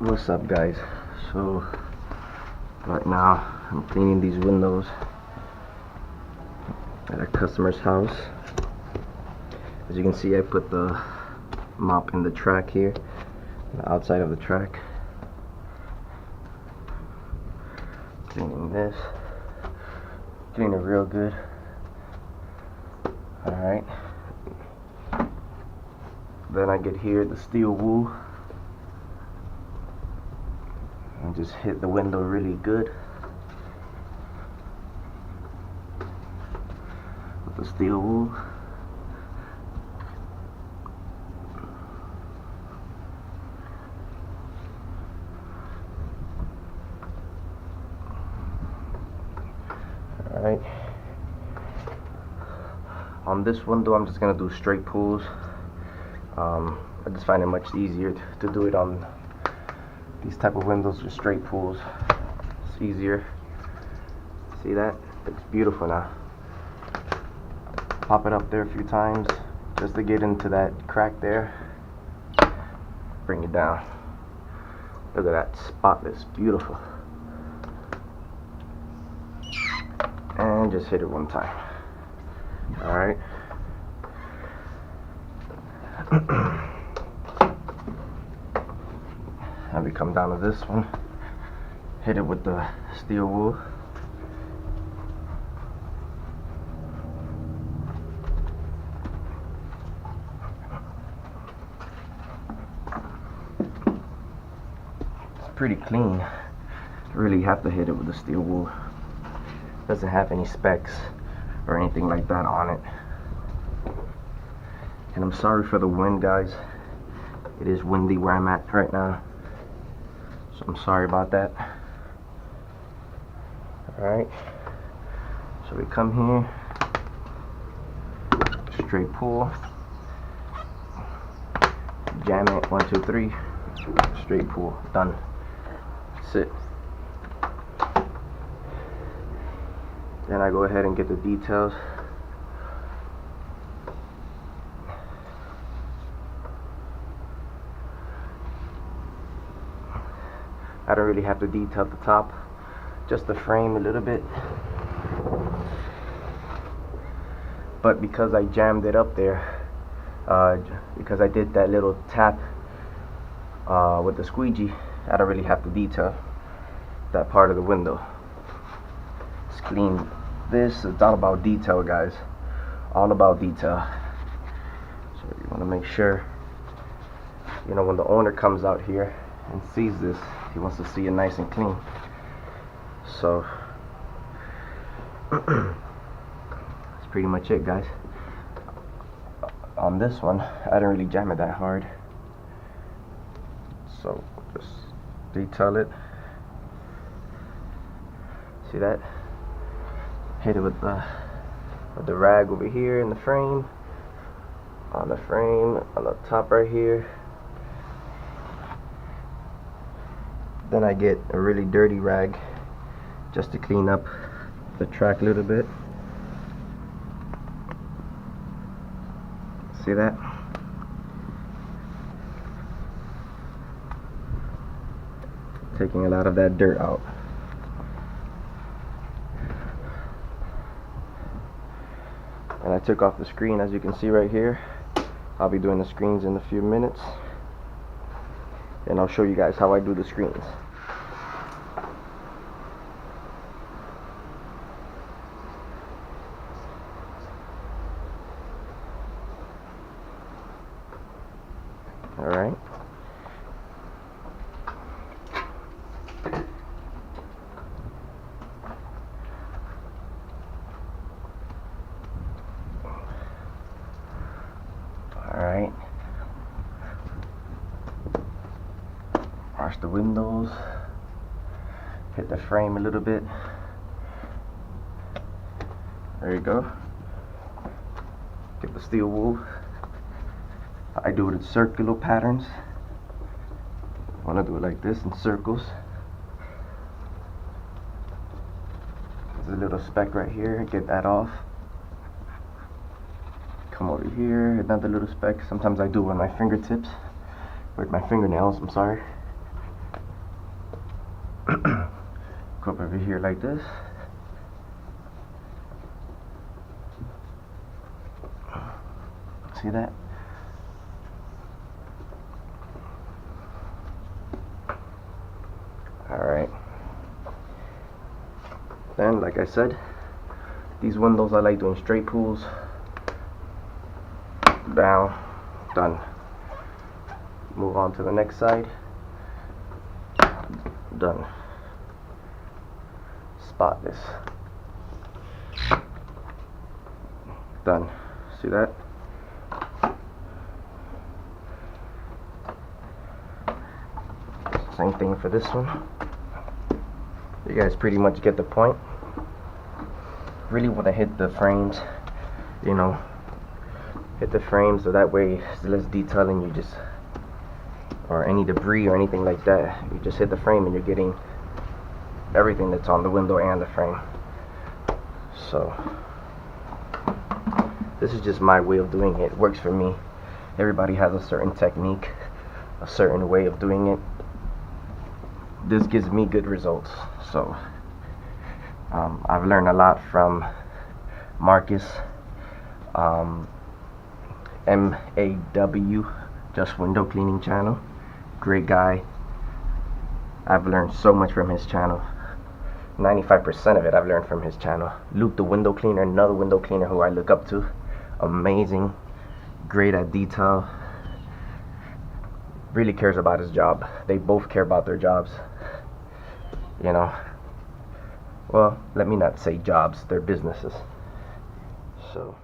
What's up, guys? So right now I'm cleaning these windows at a customer's house. As you can see, I put the mop in the track here, the outside of the track. Cleaning this, clean it real good. Alright, then I get here the steel wool and just hit the window really good with the steel wool. Alright, on this window I'm just gonna do straight pulls. I just find it much easier to do it on these type of windows with straight pulls. It's easier. See that? It's beautiful now. Pop it up there a few times just to get into that crack there. Bring it down. Look at that, spotless, beautiful. And just hit it one time. Alright. Now we come down to this one. Hit it with the steel wool. It's pretty clean. You really have to hit it with the steel wool. Doesn't have any specks or anything like that on it. And I'm sorry for the wind, guys. It is windy where I'm at right now, so I'm sorry about that. Alright, so we come here, straight pull, jam it, 1, 2, 3, straight pull, done. That's it. Then I go ahead and get the details. I don't really have to detail the top, just the frame a little bit. But because I jammed it up there, because I did that little tap with the squeegee, I don't really have to detail that part of the window. It's clean. This is all about detail, guys. All about detail. So you want to make sure, you know, when the owner comes out here and sees this, he wants to see it nice and clean. So that's pretty much it, guys. On this one, I didn't really jam it that hard, so just detail it. See that? Hit it with the rag over here in the frame, on the top right here. Then I get a really dirty rag just to clean up the track a little bit. See that? Taking a lot of that dirt out. And I took off the screen, as you can see right here. I'll be doing the screens in a few minutes, and I'll show you guys how I do the screens. Alright. Alright. Wash the windows. Hit the frame a little bit. There you go. Get the steel wool. I do it in circular patterns. I want to do it like this in circles. There's a little speck right here. Get that off. Come over here, another little speck. Sometimes I do it with my fingertips, with my fingernails, I'm sorry. over here like this. See that? Alright. Then, like I said, these windows I like doing straight pulls. Down. Done. Move on to the next side. Done. Spot this. Done. See that? Same thing for this one. You guys pretty much get the point. Really want to hit the frames, you know, hit the frame so that way it's less detailing. You just, or any debris or anything like that, you just hit the frame and you're getting everything that's on the window and the frame. So this is just my way of doing it. It works for me. Everybody has a certain technique, a certain way of doing it. This gives me good results. So I've learned a lot from Marcus, MAW, Just Window Cleaning channel. Great guy. I've learned so much from his channel. 95% of it I've learned from his channel. Luke the window cleaner, another window cleaner who I look up to. Amazing, great at detail, really cares about his job. They both care about their jobs, you know. Well, let me not say jobs, they're businesses. So